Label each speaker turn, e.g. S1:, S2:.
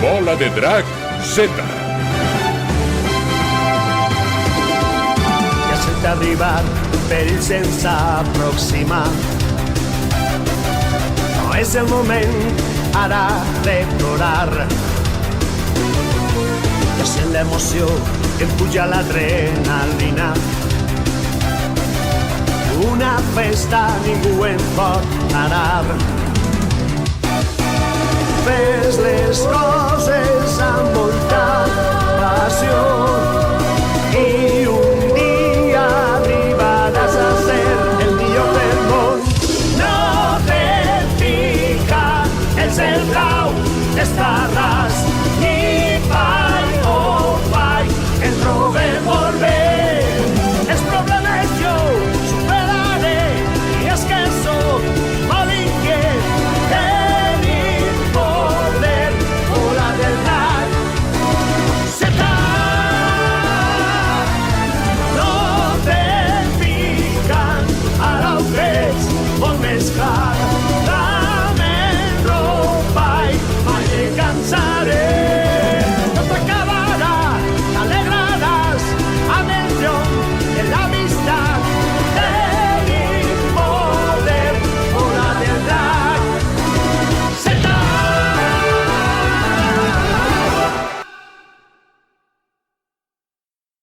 S1: Bola de Drag Z.
S2: Ja sent arribar, perill se'ns aproxima. No és el moment ara de plorar. Ja sent l'emoció que em puja l'adrenalina. Una festa ningú en pot parar. Fes les coses amb molta passió i un dia arribaràs a ser el millor del món. No te pica el cel blau, estaràs